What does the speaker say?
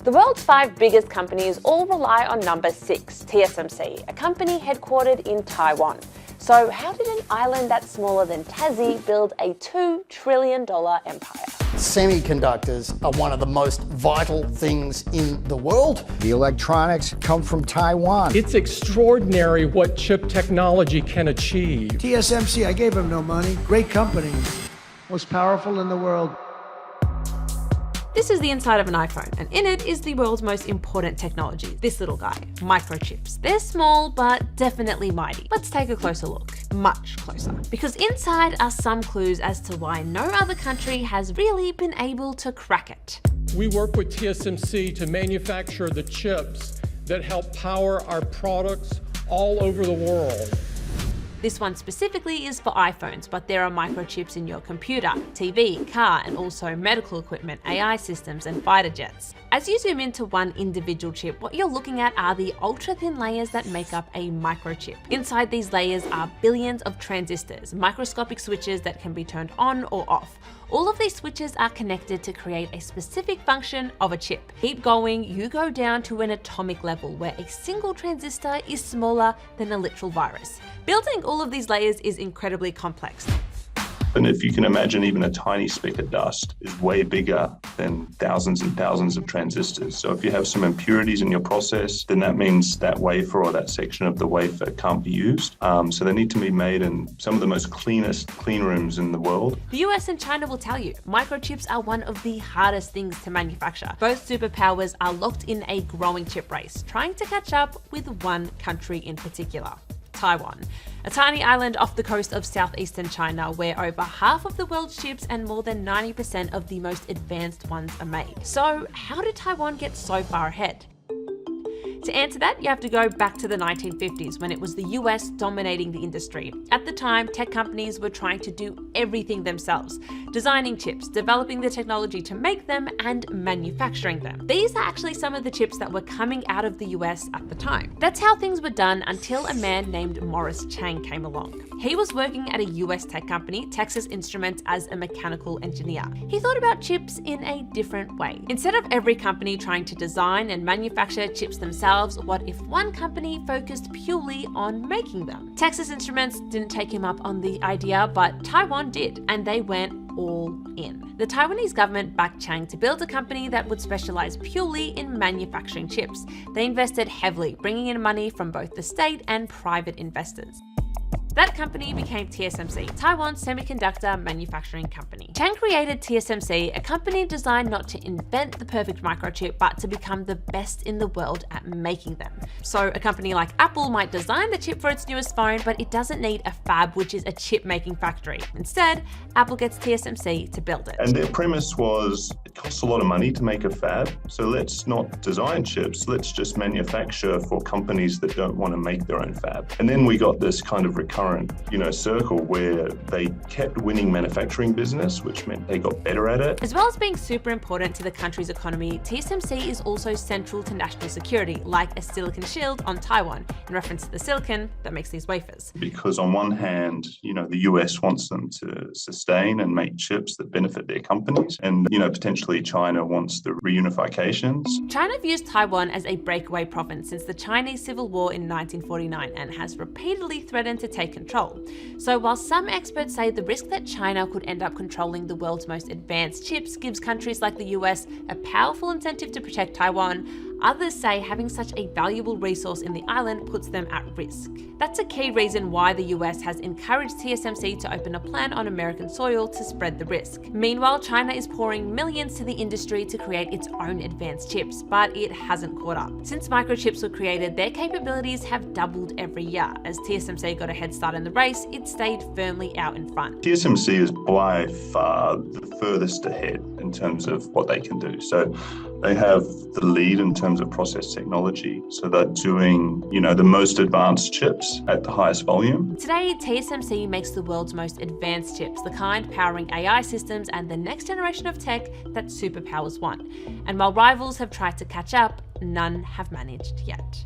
The world's 5 biggest companies all rely on number 6, TSMC, a company headquartered in Taiwan. So how did an island that's smaller than Tassie build a $2 trillion empire? Semiconductors are one of the most vital things in the world. The electronics come from Taiwan. It's extraordinary what chip technology can achieve. TSMC, I gave them no money. Great company. Most powerful in the world. This is the inside of an iPhone, and in it is the world's most important technology, this little guy, microchips. They're small, but definitely mighty. Let's take a closer look, much closer. Because inside are some clues as to why no other country has really been able to crack it. We work with TSMC to manufacture the chips that help power our products all over the world. This one specifically is for iPhones, but there are microchips in your computer, TV, car, and also medical equipment, AI systems, and fighter jets. As you zoom into one individual chip, what you're looking at are the ultra-thin layers that make up a microchip. Inside these layers are billions of transistors, microscopic switches that can be turned on or off. All of these switches are connected to create a specific function of a chip. Keep going, you go down to an atomic level where a single transistor is smaller than a literal virus. Building all of these layers is incredibly complex. And if you can imagine, even a tiny speck of dust is way bigger than thousands and thousands of transistors. So if you have some impurities in your process, then that means that wafer or that section of the wafer can't be used. So they need to be made in some of the most cleanest clean rooms in the world. The US and China will tell you, microchips are one of the hardest things to manufacture. Both superpowers are locked in a growing chip race, trying to catch up with one country in particular. Taiwan, a tiny island off the coast of southeastern China where over half of the world's chips and more than 90% of the most advanced ones are made. So how did Taiwan get so far ahead? To answer that, you have to go back to the 1950s when it was the US dominating the industry. At the time, tech companies were trying to do everything themselves, designing chips, developing the technology to make them, and manufacturing them. These are actually some of the chips that were coming out of the US at the time. That's how things were done until a man named Morris Chang came along. He was working at a US tech company, Texas Instruments, as a mechanical engineer. He thought about chips in a different way. Instead of every company trying to design and manufacture chips themselves, what if one company focused purely on making them? Texas Instruments didn't take him up on the idea, but Taiwan did, and they went all in. The Taiwanese government backed Chang to build a company that would specialize purely in manufacturing chips. They invested heavily, bringing in money from both the state and private investors. That company became TSMC, Taiwan's semiconductor manufacturing company. Chang created TSMC, a company designed not to invent the perfect microchip, but to become the best in the world at making them. So a company like Apple might design the chip for its newest phone, but it doesn't need a fab, which is a chip making factory. Instead, Apple gets TSMC to build it. And their premise was, it costs a lot of money to make a fab, so let's not design chips, let's just manufacture for companies that don't want to make their own fab. And then we got this kind of recurrent circle where they kept winning manufacturing business, which meant they got better at it. As well as being super important to the country's economy, TSMC is also central to national security, like a silicon shield on Taiwan, in reference to the silicon that makes these wafers. Because on one hand, the US wants them to sustain and make chips that benefit their companies, and potentially China wants the reunifications. China views Taiwan as a breakaway province since the Chinese Civil War in 1949 and has repeatedly threatened to take control. So while some experts say the risk that China could end up controlling the world's most advanced chips gives countries like the US a powerful incentive to protect Taiwan, others say having such a valuable resource in the island puts them at risk. That's a key reason why the US has encouraged TSMC to open a plant on American soil to spread the risk. Meanwhile, China is pouring millions to the industry to create its own advanced chips, but it hasn't caught up. Since microchips were created, their capabilities have doubled every year. As TSMC got a head start in the race, it stayed firmly out in front. TSMC is by far the furthest ahead in terms of what they can do. So they have the lead in terms of process technology. So they're doing, the most advanced chips at the highest volume. Today, TSMC makes the world's most advanced chips, the kind powering AI systems and the next generation of tech that superpowers want. And while rivals have tried to catch up, none have managed yet.